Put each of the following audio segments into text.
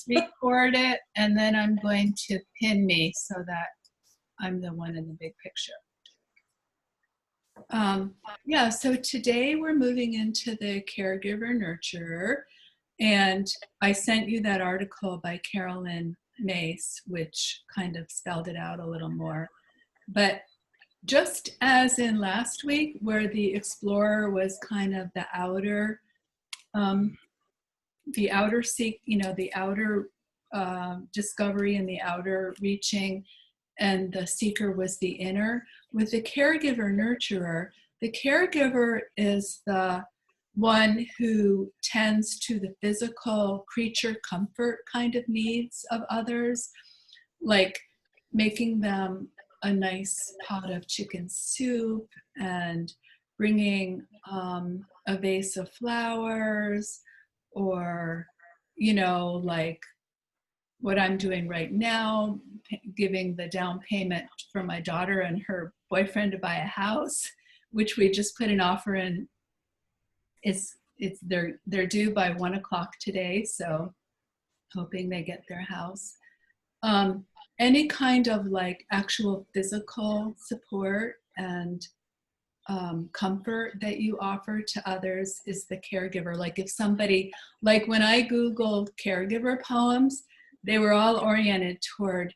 record it, and then I'm going to pin me so that I'm the one in the big picture. Yeah, so today we're moving into the caregiver nurturer, and I sent you that article by Carolyn Myss, which kind of spelled it out a little more. But just as in last week, where the explorer was kind of the outer seek, the outer discovery and the outer reaching, and the seeker was the inner. With the caregiver nurturer, the caregiver is the one who tends to the physical creature comfort kind of needs of others, like making them a nice pot of chicken soup and bringing a vase of flowers, or, like what I'm doing right now, giving the down payment for my daughter and her boyfriend to buy a house, which we just put an offer in. They're due by 1 o'clock today, so hoping they get their house. Any kind of like actual physical support and comfort that you offer to others is the caregiver. Like if somebody, like when I Googled caregiver poems, they were all oriented toward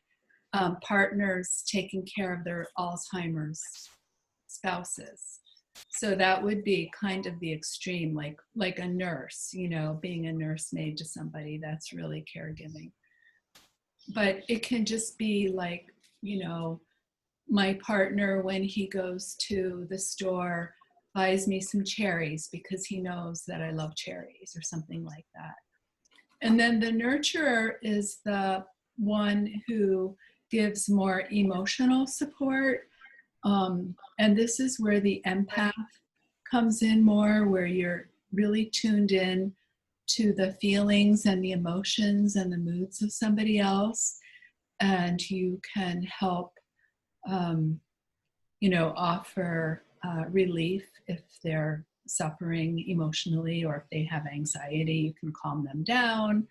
partners taking care of their Alzheimer's spouses. So that would be kind of the extreme, like a nurse, being a nursemaid to somebody. That's really caregiving. But it can just be like, my partner, when he goes to the store, buys me some cherries because he knows that I love cherries, or something like that. And then the nurturer is the one who gives more emotional support. And this is where the empath comes in more, where you're really tuned in to the feelings and the emotions and the moods of somebody else. And you can help, offer relief if they're suffering emotionally, or if they have anxiety, you can calm them down,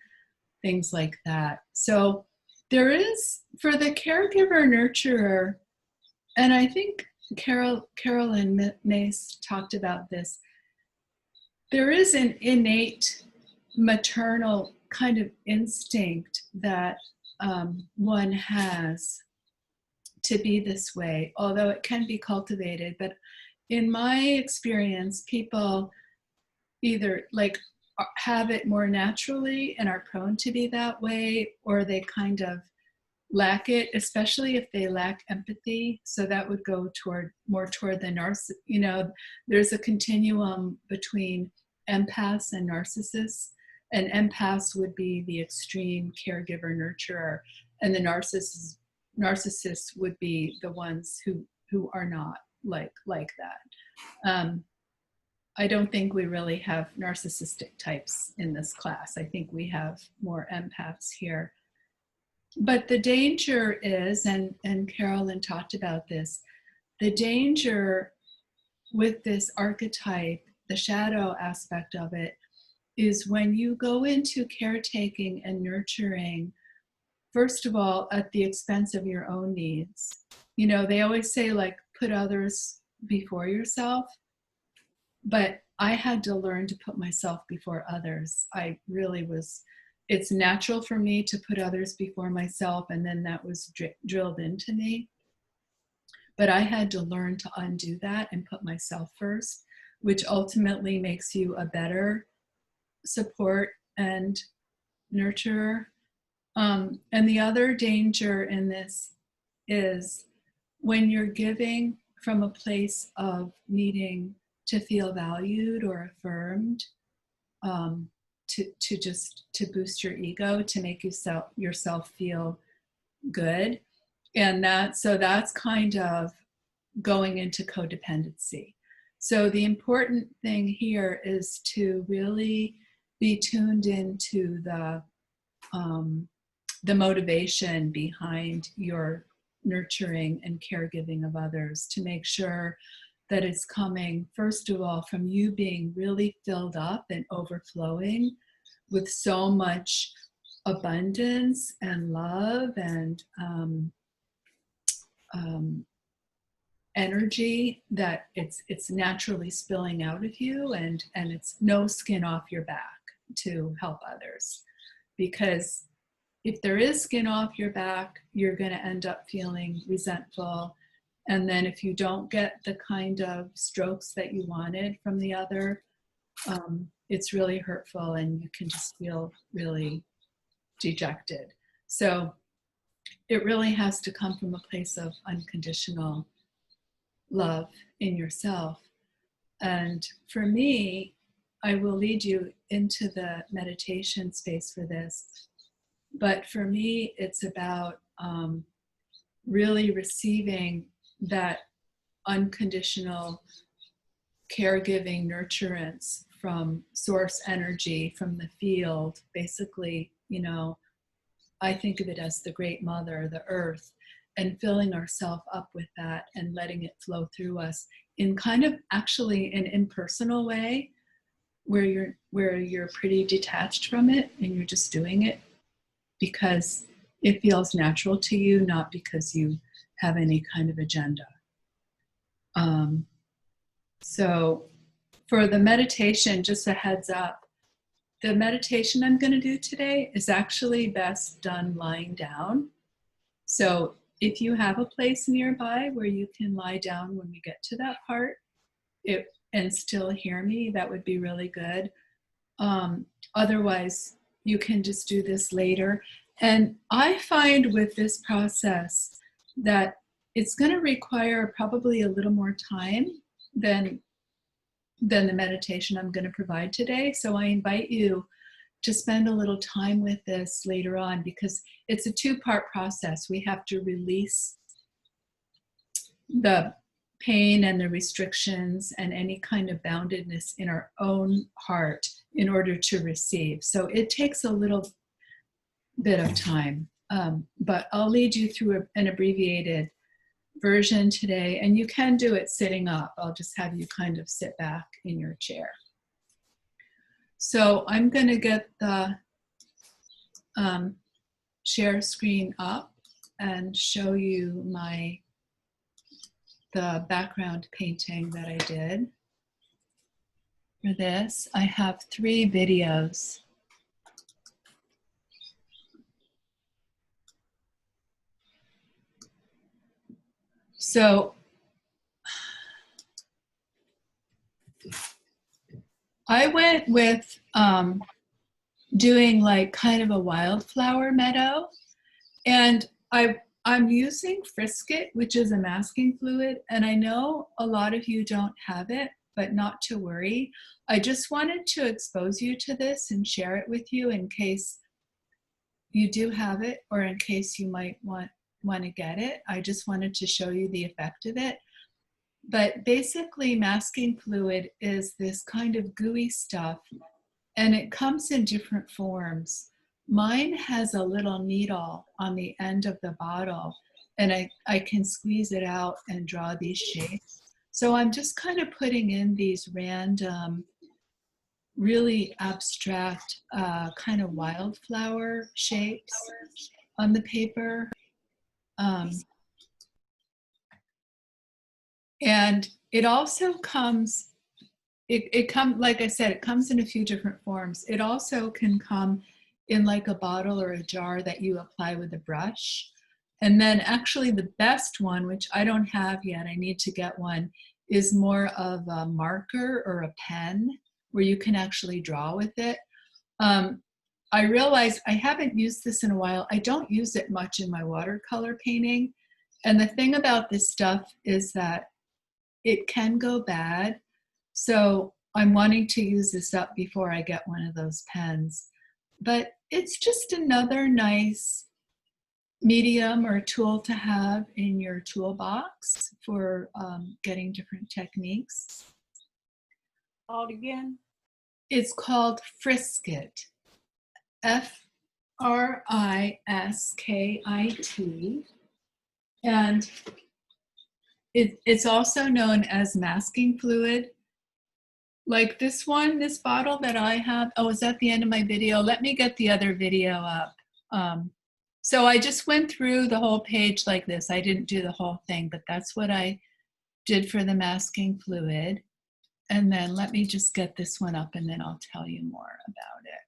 things like that. So there is, for the caregiver nurturer, and I think Carolyn Myss talked about this, there is an innate maternal kind of instinct that one has to be this way, although it can be cultivated. But in my experience, people either like have it more naturally and are prone to be that way, or they kind of lack it, especially if they lack empathy. So that would go more toward the narcissist. There's a continuum between empaths and narcissists, and empaths would be the extreme caregiver nurturer, and the narcissists would be the ones who are not like that. I don't think we really have narcissistic types in this class. I think we have more empaths here. But the danger is, and Carolyn talked about this, the danger with this archetype, the shadow aspect of it, is when you go into caretaking and nurturing, first of all, at the expense of your own needs. They always say, like, put others before yourself. But I had to learn to put myself before others. It's natural for me to put others before myself, and then that was drilled into me. But I had to learn to undo that and put myself first, which ultimately makes you a better support and nurturer. And the other danger in this is when you're giving from a place of needing to feel valued or affirmed, to boost your ego, to make yourself feel good. And that's kind of going into codependency. So the important thing here is to really be tuned into the motivation behind your nurturing and caregiving of others, to make sure that it's coming, first of all, from you being really filled up and overflowing with so much abundance and love and energy that it's naturally spilling out of you, and it's no skin off your back to help others. Because if there is skin off your back, you're going to end up feeling resentful. And then if you don't get the kind of strokes that you wanted from the other, it's really hurtful, and you can just feel really dejected. So it really has to come from a place of unconditional love in yourself. And for me, I will lead you into the meditation space for this. But for me, it's about really receiving that unconditional caregiving nurturance from source energy, from the field. Basically, you know, I think of it as the great mother, the earth, and filling ourselves up with that and letting it flow through us in kind of actually an impersonal way, where you're pretty detached from it and you're just doing it because it feels natural to you, not because you have any kind of agenda. So for the meditation, just a heads up, the meditation I'm going to do today is actually best done lying down. So if you have a place nearby where you can lie down when we get to that part and still hear me, that would be really good. Otherwise, you can just do this later. And I find with this process that it's going to require probably a little more time than the meditation I'm going to provide today. So I invite you to spend a little time with this later on, because it's a two-part process. We have to release the pain and the restrictions and any kind of boundedness in our own heart in order to receive. So it takes a little bit of time, but I'll lead you through an abbreviated version today, and you can do it sitting up. I'll just have you kind of sit back in your chair. So I'm going to get the share screen up and show you the background painting that I did. For this, I have 3 videos. So I went with doing like kind of a wildflower meadow, and I'm using Frisket, which is a masking fluid, and I know a lot of you don't have it, but not to worry. I just wanted to expose you to this and share it with you in case you do have it, or in case you might want to get it. I just wanted to show you the effect of it. But basically, masking fluid is this kind of gooey stuff, and it comes in different forms. Mine has a little needle on the end of the bottle, and I can squeeze it out and draw these shapes. So I'm just kind of putting in these random, really abstract kind of wildflower shapes on the paper. And it also comes, like I said, it comes in a few different forms. It also can come in like a bottle or a jar that you apply with a brush. And then actually the best one, which I don't have yet, I need to get one, is more of a marker or a pen where you can actually draw with it. I realized I haven't used this in a while. I don't use it much in my watercolor painting. And the thing about this stuff is that it can go bad. So I'm wanting to use this up before I get one of those pens. But it's just another nice medium or tool to have in your toolbox for getting different techniques. Called again? It's called Frisket. F-R-I-S-K-I-T. And it's also known as masking fluid. Like this one, this bottle that I have, oh, it's at the end of my video. Let me get the other video up. So I just went through the whole page like this. I didn't do the whole thing, but that's what I did for the masking fluid. And then let me just get this one up and then I'll tell you more about it.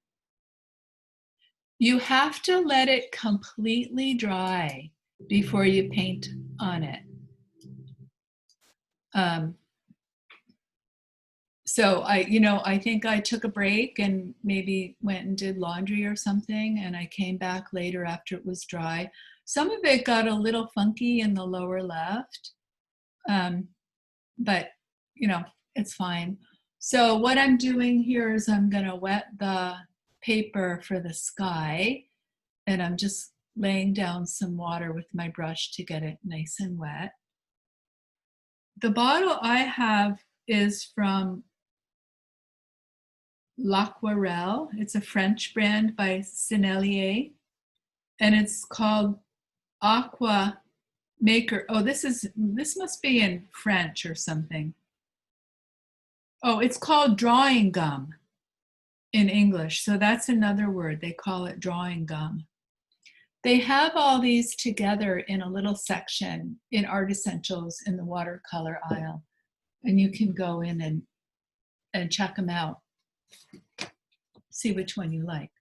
You have to let it completely dry before you paint on it. So I think I took a break and maybe went and did laundry or something, and I came back later after it was dry. Some of it got a little funky in the lower left, but it's fine. So what I'm doing here is I'm going to wet the paper for the sky, and I'm just laying down some water with my brush to get it nice and wet. The bottle I have is from L'Aquarelle. It's a French brand by Sennelier, and it's called Aqua Maker. Oh, this must be in French or something. Oh, it's called drawing gum in English. So that's another word. They call it drawing gum. They have all these together in a little section in Art Essentials in the watercolor aisle, and you can go in and check them out. See which one you like.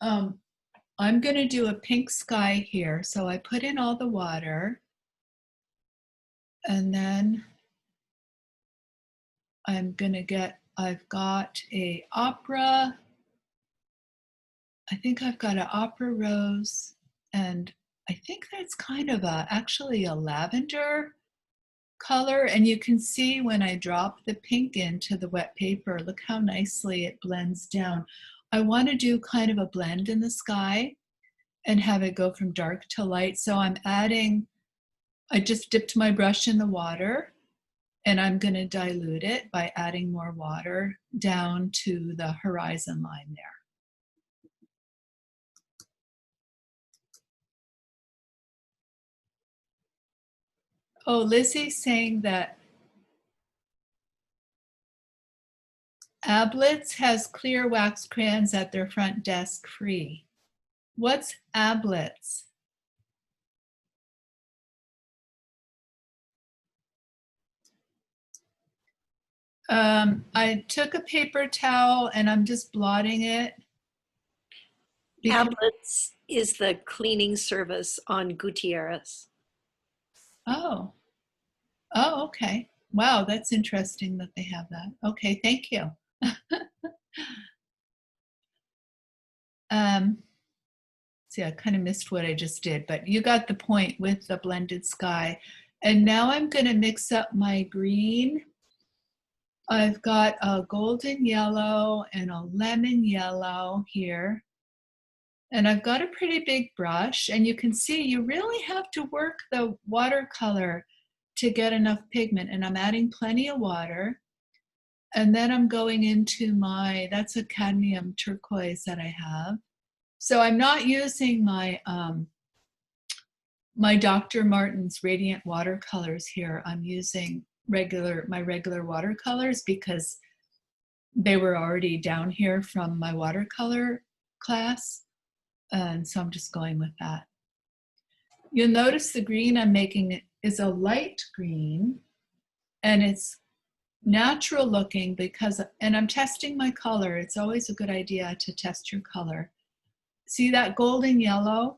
I'm going to do a pink sky here. So I put in all the water, and then I've got a opera. I think I've got an opera rose, and I think that's kind of actually a lavender color. And you can see when I drop the pink into the wet paper, look how nicely it blends down. I want to do kind of a blend in the sky and have it go from dark to light. So I just dipped my brush in the water, and I'm going to dilute it by adding more water down to the horizon line there. Oh, Lizzie's saying that Ablitz has clear wax crayons at their front desk free. What's Ablitz? I took a paper towel and I'm just blotting it. Ablitz is the cleaning service on Gutierrez. Oh, okay. Wow, that's interesting that they have that. Okay, thank you. See, I kind of missed what I just did, but you got the point with the blended sky. And now I'm going to mix up my green. I've got a golden yellow and a lemon yellow here. And I've got a pretty big brush, and you can see you really have to work the watercolor to get enough pigment. And I'm adding plenty of water. And then I'm going into that's a cadmium turquoise that I have. So I'm not using my my Dr. Martens Radiant watercolors here. I'm using my regular watercolors because they were already down here from my watercolor class. And so I'm just going with that. You'll notice the green I'm making is a light green, and it's natural looking and I'm testing my color. It's always a good idea to test your color. See that golden yellow?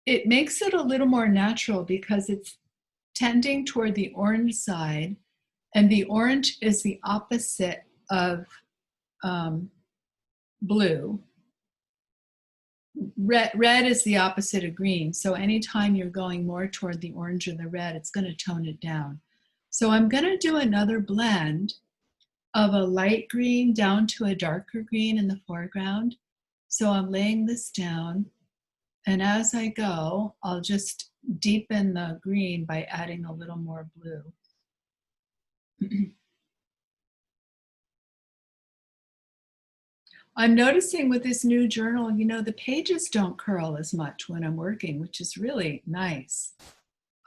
It makes it a little more natural because it's tending toward the orange side, and the orange is the opposite of blue. Red is the opposite of green. So anytime you're going more toward the orange or the red, it's going to tone it down. So I'm going to do another blend of a light green down to a darker green in the foreground. So I'm laying this down, and as I go, I'll just deepen the green by adding a little more blue. I'm noticing with this new journal, the pages don't curl as much when I'm working, which is really nice.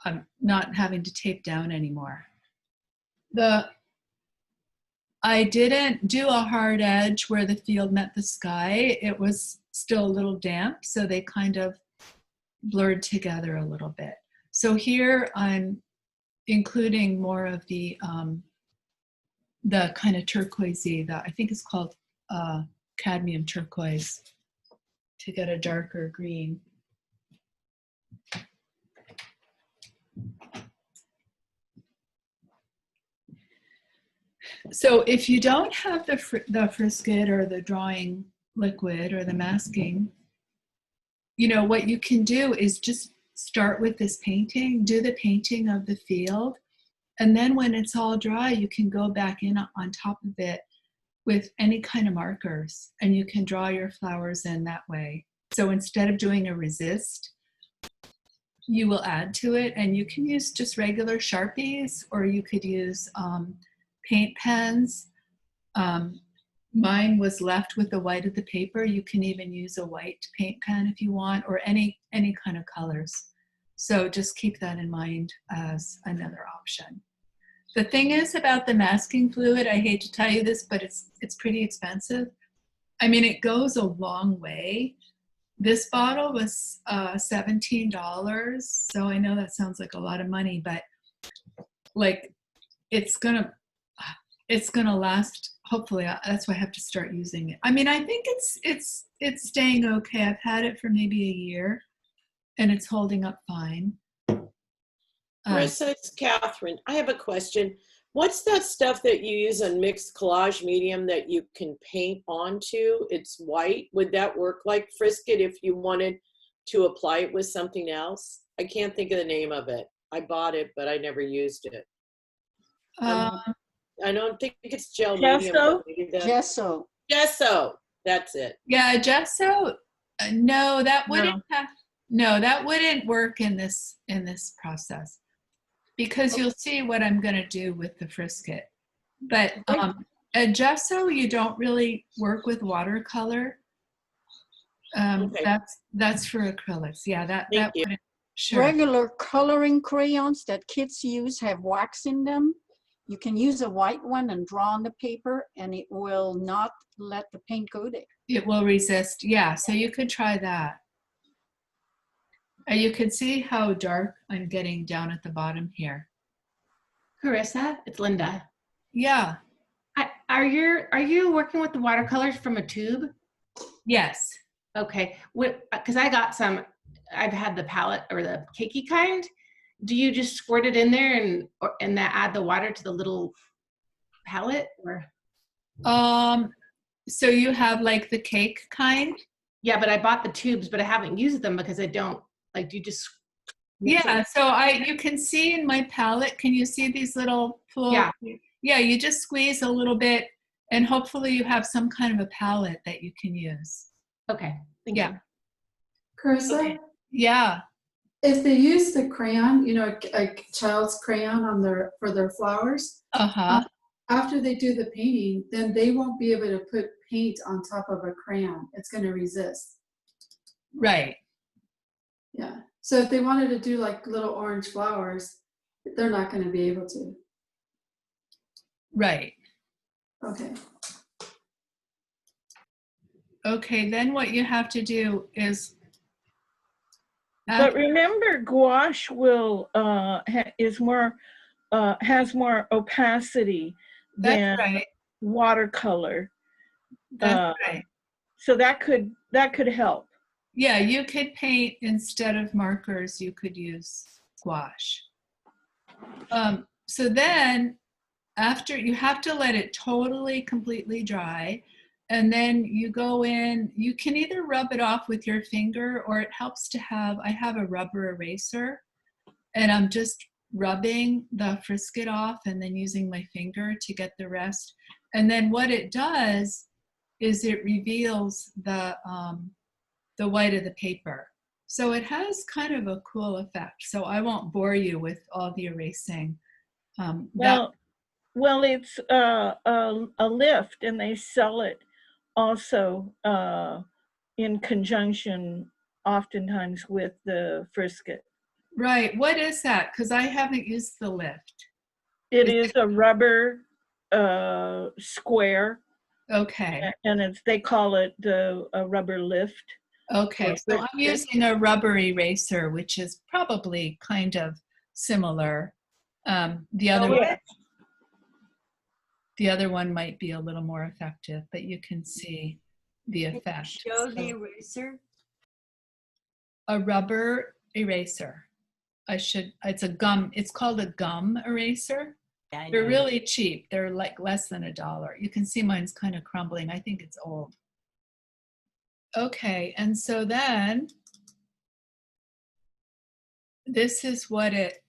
I'm not having to tape down anymore. I didn't do a hard edge where the field met the sky. It was still a little damp, so they kind of blurred together a little bit. So here I'm including more of the kind of turquoisey, that I think is called cadmium turquoise, to get a darker green. So if you don't have the Frisket or the drawing liquid or the masking, you know, what you can do is just start with this painting, do the painting of the field, and then when it's all dry, you can go back in on top of it with any kind of markers, and you can draw your flowers in that way. So instead of doing a resist, you will add to it, and you can use just regular Sharpies, or you could use paint pens. Mine was left with the white of the paper. You can even use a white paint pen if you want, or any kind of colors. So just keep that in mind as another option. The thing is about the masking fluid, I hate to tell you this, but it's pretty expensive. I mean, it goes a long way. This bottle was $17, so I know that sounds like a lot of money, but like it's gonna last. Hopefully, that's why I have to start using it. I mean, I think it's staying okay. I've had it for maybe a year, and it's holding up fine. Marissa, it's Catherine. I have a question. What's that stuff that you use on mixed collage medium that you can paint onto? It's white. Would that work like Frisket if you wanted to apply it with something else? I can't think of the name of it. I bought it, but I never used it. I don't think it's gel medium. Gesso. Gesso. That's it. Yeah, gesso. No, that wouldn't have. No, that wouldn't work in this process, because you'll see what I'm going to do with the Frisket. But a gesso, you don't really work with watercolor. Okay. That's for acrylics. Yeah, that wouldn't. Sure. Regular coloring crayons that kids use have wax in them. You can use a white one and draw on the paper, and it will not let the paint go there. It will resist. Yeah, so you could try that. And you can see how dark I'm getting down at the bottom here. Carissa, it's Linda. Yeah. Are you working with the watercolors from a tube? Yes. Okay, because I got some. I've had the palette or the cakey kind. Do you just squirt it in there and that add the water to the little palette, or? So you have like the cake kind? Yeah, but I bought the tubes, but I haven't used them because I don't like. Do you just? Yeah. So you can see in my palette. Can you see these little pools? Yeah. Yeah. You just squeeze a little bit, and hopefully you have some kind of a palette that you can use. Okay. Thank Yeah. you. Carissa, Okay. Yeah. if they use the crayon, you know, a child's crayon for their flowers, after they do the painting, then they won't be able to put paint on top of a crayon. It's going to resist. Right. Yeah. So if they wanted to do like little orange flowers, they're not going to be able to. Right. Okay. Okay. Then what you have to do is. But remember, gouache has more opacity than right. watercolor. That's right. So that could help. Yeah, you could paint instead of markers. You could use gouache. So then, after you have to let it totally, completely dry. And then you go in, you can either rub it off with your finger, or it helps to I have a rubber eraser, and I'm just rubbing the Frisket off and then using my finger to get the rest. And then what it does is it reveals the white of the paper. So it has kind of a cool effect. So I won't bore you with all the erasing. Well, it's a lift, and they sell it also in conjunction oftentimes with the Frisket. Right. What is that? Because I haven't used the lift. It is a rubber square Okay. And they call it the a rubber lift. Okay. Or So I'm frisket. using a rubber eraser, which is probably kind of similar. Yeah. The other one might be a little more effective, but you can see the effect. Show the So, eraser. a rubber eraser. It's a gum, it's called a gum eraser. Yeah, I They're know. really cheap. They're like less than $1. You can see mine's kind of crumbling. I think it's old. Okay, and so then this is what it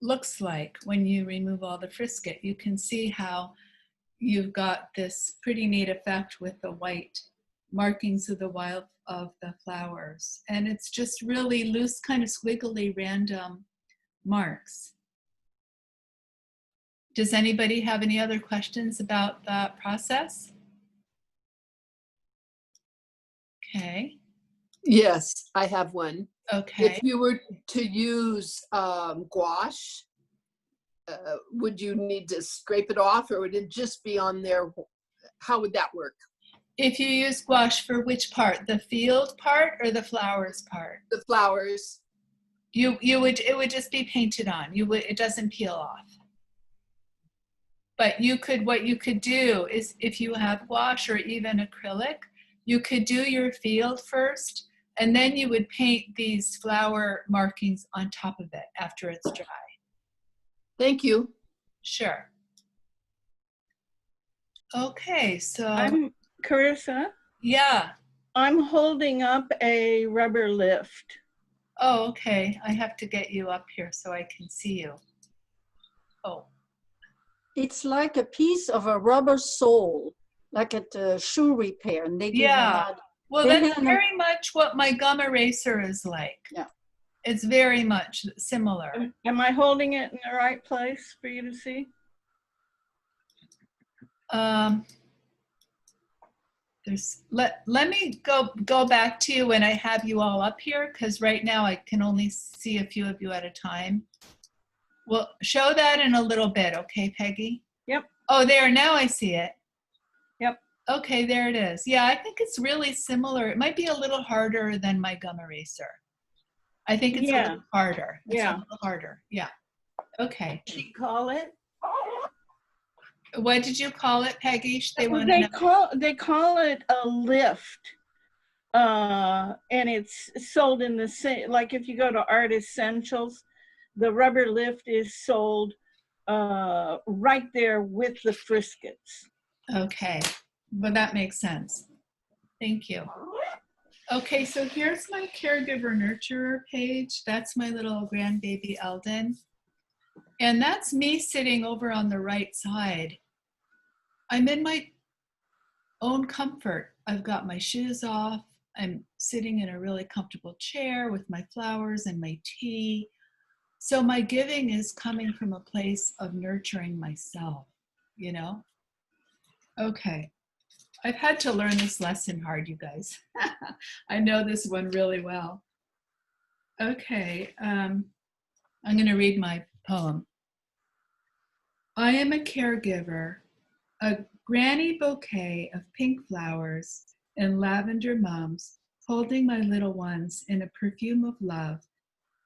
looks like when you remove all the frisket. You can see how you've got this pretty neat effect with the white markings of the flowers. And it's just really loose, kind of squiggly, random marks. Does anybody have any other questions about that process? Okay. Yes, I have one. Okay. If you were to use gouache, would you need to scrape it off, or would it just be on there? How would that work? If you use gouache for which part? The field part or the flowers part? The flowers. It would just be painted on. It doesn't peel off. But what you could do is, if you have gouache or even acrylic, you could do your field first, and then you would paint these flower markings on top of it after it's dry. Thank you. Sure. Okay, so Carissa, yeah. I'm holding up a rubber lift. Oh, okay. I have to get you up here so I can see you. Oh. It's like a piece of a rubber sole, like at the shoe repair, and they do Yeah. that. Well, They that's have very much what my gum eraser is like. Yeah. It's very much similar. Am I holding it in the right place for you to see? Let me go back to you when I have you all up here, because right now I can only see a few of you at a time. Well, show that in a little bit, okay, Peggy? Yep. Oh, there, now I see it. Yep. Okay, there it is. Yeah, I think it's really similar. It might be a little harder than my gum eraser. I think it's a Yeah. little harder. It's Yeah. a little harder. Yeah. Okay. What do you call it? What did you call it, Peggy? They want to know. They call it a lift. And it's sold in the same, like if you go to Art Essentials, the rubber lift is sold right there with the friskets. Okay, but that makes sense. Thank you. Okay, so here's my caregiver nurturer page. That's my little grandbaby Eldon. And that's me sitting over on the right side. I'm in my own comfort. I've got my shoes off. I'm sitting in a really comfortable chair with my flowers and my tea. So my giving is coming from a place of nurturing myself, you know? Okay. I've had to learn this lesson hard, you guys. I know this one really well. Okay, I'm going to read my poem. I am a caregiver, a granny bouquet of pink flowers and lavender mums, holding my little ones in a perfume of love.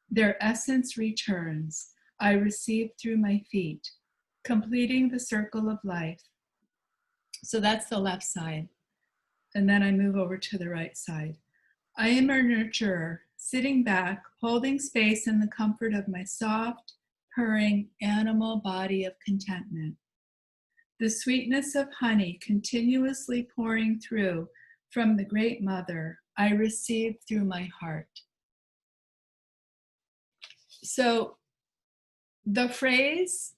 Their essence returns, I receive through my feet, completing the circle of life. So that's the left side. And then I move over to the right side. I am a nurturer, sitting back, holding space in the comfort of my soft, purring animal body of contentment. The sweetness of honey continuously pouring through from the great mother, I receive through my heart. So the phrase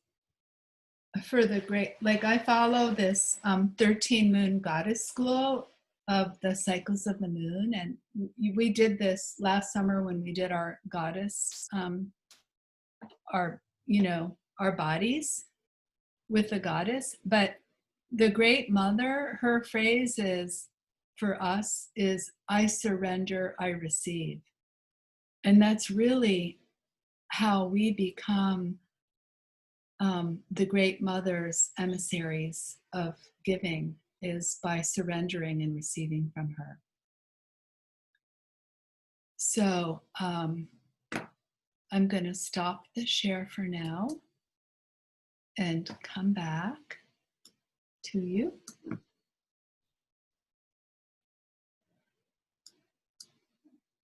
for the great, like I follow this 13 moon goddess school of the cycles of the moon, and we did this last summer when we did our goddess, our bodies with the goddess. But the great mother, her phrase is for us is I surrender, I receive. And that's really how we become the great mother's emissaries of giving is by surrendering and receiving from her. So I'm going to stop the share for now and come back to you.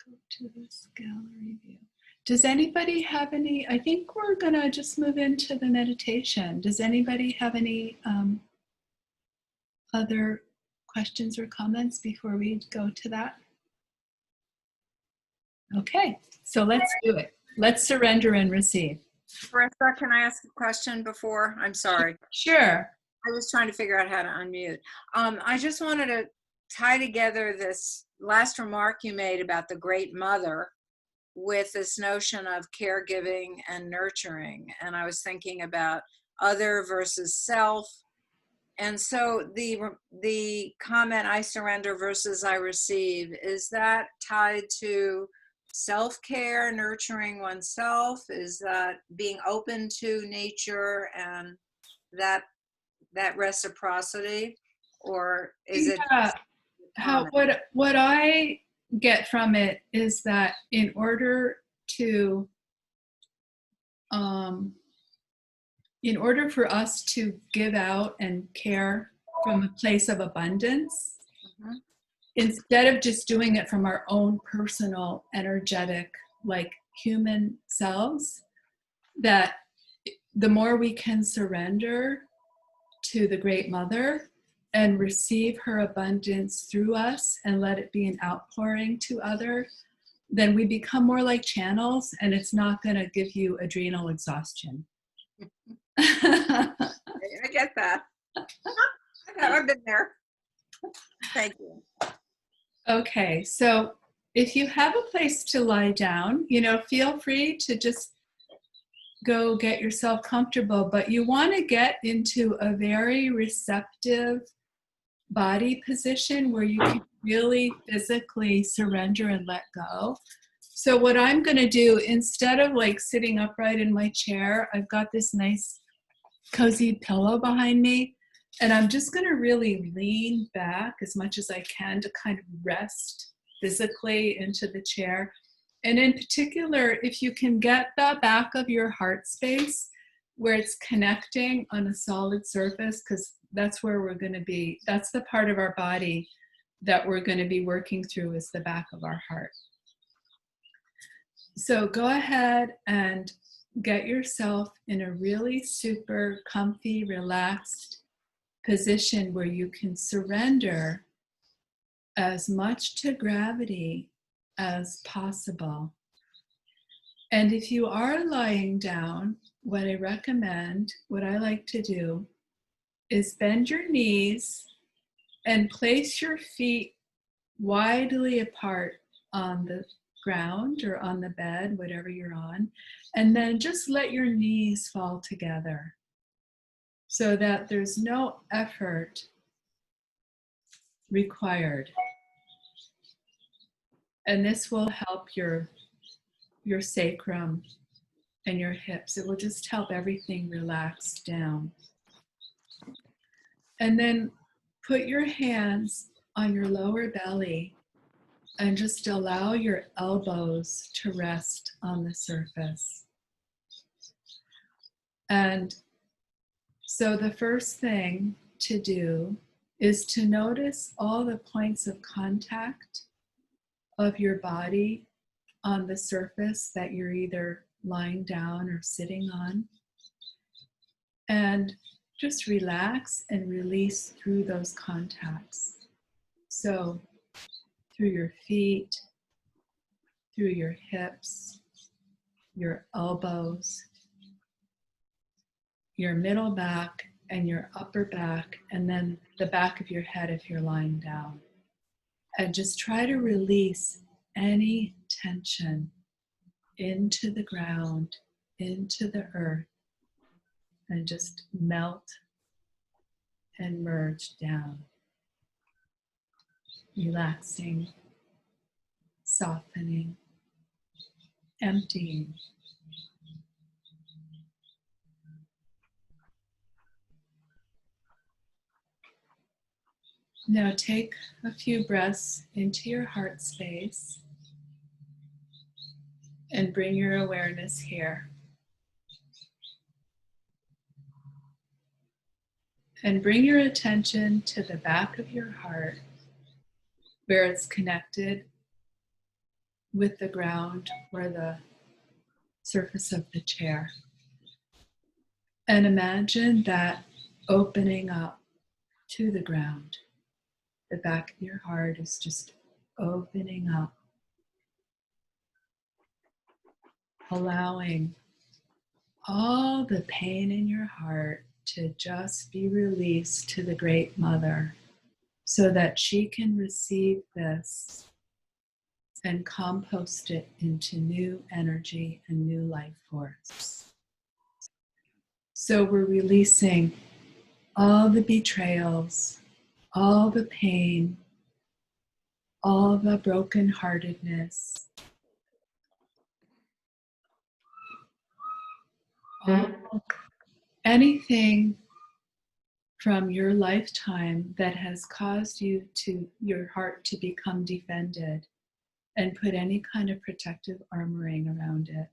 Go to this gallery view. Does anybody have any, I think we're going to just move into the meditation. Does anybody have any other questions or comments before we go to that? Okay, so let's do it. Let's surrender and receive. Marissa, can I ask a question before? I'm sorry. Sure. I was trying to figure out how to unmute. I just wanted to tie together this last remark you made about the Great Mother with this notion of caregiving and nurturing. And I was thinking about other versus self. And so the comment, I surrender versus I receive, is that tied to self-care, nurturing oneself? Is that being open to nature and that reciprocity? Or is it what I get from it is that in order for us to give out and care from a place of abundance, instead of just doing it from our own personal, energetic, like human selves, that the more we can surrender to the Great Mother and receive her abundance through us and let it be an outpouring to others, then we become more like channels, and it's not going to give you adrenal exhaustion. I get that. I've been there. Thank you. Okay, so if you have a place to lie down, feel free to just go get yourself comfortable, but you want to get into a very receptive body position where you can really physically surrender and let go. So what I'm going to do, instead of like sitting upright in my chair, I've got this nice cozy pillow behind me, and I'm just going to really lean back as much as I can to kind of rest physically into the chair. And in particular, if you can get the back of your heart space where it's connecting on a solid surface, because that's where we're going to be. That's the part of our body that we're going to be working through, is the back of our heart. So go ahead and get yourself in a really super comfy, relaxed position where you can surrender as much to gravity as possible. And if you are lying down, what I recommend, what I like to do, is bend your knees and place your feet widely apart on the ground or on the bed, whatever you're on, and then just let your knees fall together so that there's no effort required. And this will help your sacrum and your hips. It will just help everything relax down. And then put your hands on your lower belly and just allow your elbows to rest on the surface. And so the first thing to do is to notice all the points of contact of your body on the surface that you're either lying down or sitting on. And just relax and release through those contacts. So through your feet, through your hips, your elbows, your middle back and your upper back, and then the back of your head if you're lying down. And just try to release any tension into the ground, into the earth, and just melt and merge down. Relaxing, softening, emptying. Now take a few breaths into your heart space and bring your awareness here. And bring your attention to the back of your heart where it's connected with the ground or the surface of the chair. And imagine that opening up to the ground. The back of your heart is just opening up, allowing all the pain in your heart to just be released to the Great Mother so that she can receive this and compost it into new energy and new life force. So we're releasing all the betrayals, all the pain, all the brokenheartedness, anything from your lifetime that has caused your heart to become defended and put any kind of protective armoring around it.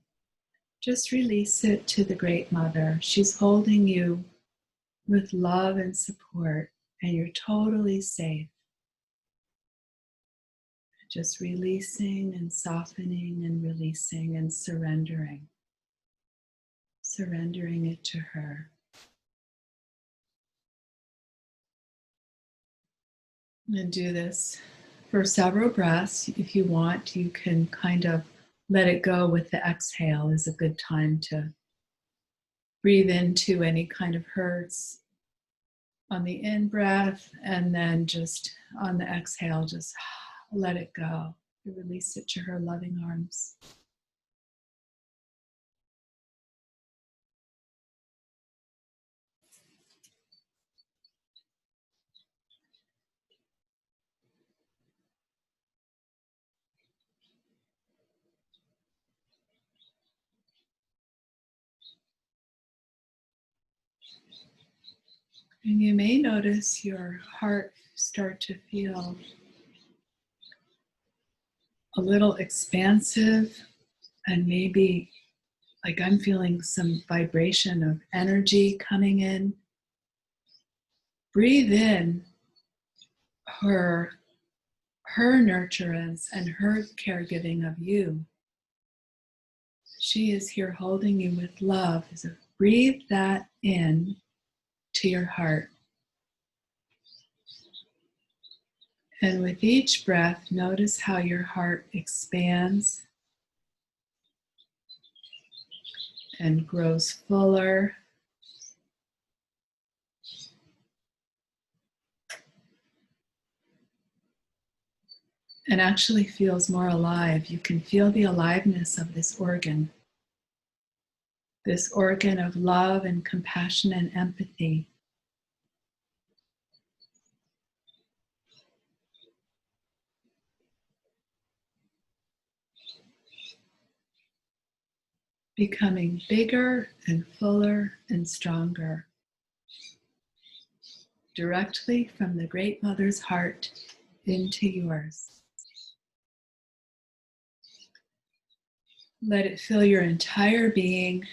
Just release it to the Great Mother. She's holding you with love and support, and you're totally safe. Just releasing and softening and releasing and surrendering. Surrendering it to her. And do this for several breaths. If you want, you can kind of let it go with the exhale. Is a good time to breathe into any kind of hurts on the in-breath, and then just on the exhale, just let it go. You release it to her loving arms. And you may notice your heart start to feel a little expansive, and maybe like I'm feeling some vibration of energy coming in. Breathe in her nurturance and her caregiving of you. She is here holding you with love. So breathe that in to your heart. And with each breath, notice how your heart expands and grows fuller. And actually feels more alive. You can feel the aliveness of this organ of love and compassion and empathy. Becoming bigger and fuller and stronger. Directly from the Great Mother's heart into yours. Let it fill your entire being.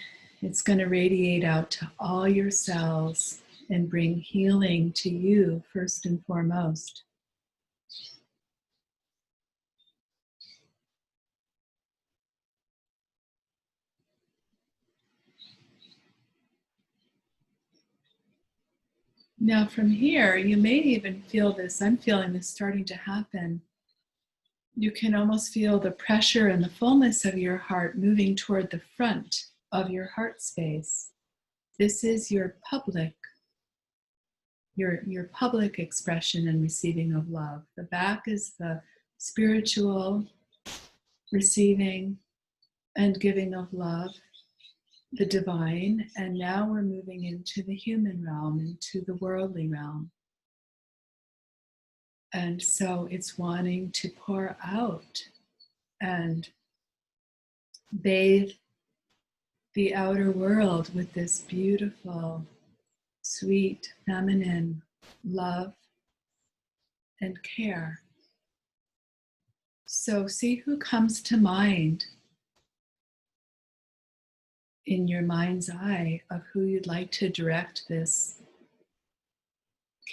It's going to radiate out to all your cells and bring healing to you first and foremost. Now from here, you may even feel this, I'm feeling this starting to happen. You can almost feel the pressure and the fullness of your heart moving toward the front of your heart space. This is your public expression and receiving of love. The back is the spiritual receiving and giving of love, the divine, and now we're moving into the human realm, into the worldly realm. And so it's wanting to pour out and bathe the outer world with this beautiful, sweet, feminine love and care. So see who comes to mind in your mind's eye of who you'd like to direct this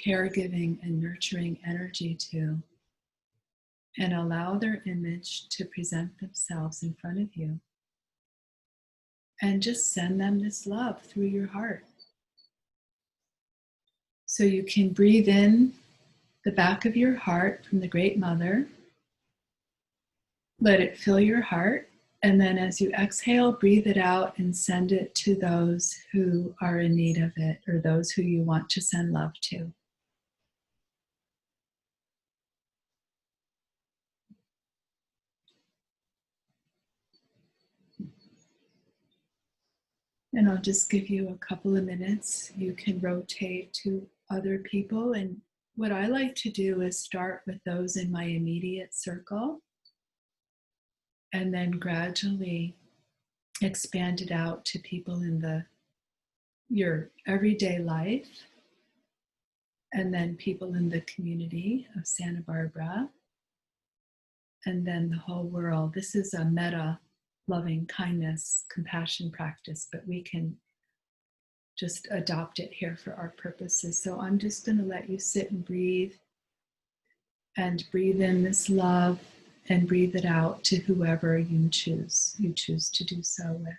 caregiving and nurturing energy to, and allow their image to present themselves in front of you. And just send them this love through your heart. So you can breathe in the back of your heart from the Great Mother. Let it fill your heart. And then as you exhale, breathe it out and send it to those who are in need of it, or those who you want to send love to. And I'll just give you a couple of minutes. You can rotate to other people. And what I like to do is start with those in my immediate circle and then gradually expand it out to people in your everyday life, and then people in the community of Santa Barbara, and then the whole world. This is a meta loving kindness, compassion practice, but we can just adopt it here for our purposes. So I'm just going to let you sit and breathe in this love and breathe it out to whoever you choose to do so with.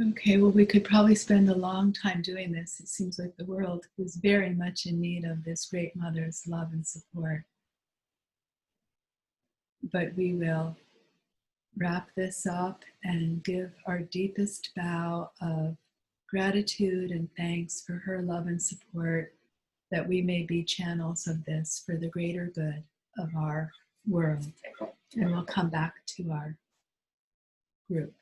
Okay, well, we could probably spend a long time doing this. It seems like the world is very much in need of this Great Mother's love and support. But we will wrap this up and give our deepest bow of gratitude and thanks for her love and support, that we may be channels of this for the greater good of our world. And we'll come back to our group.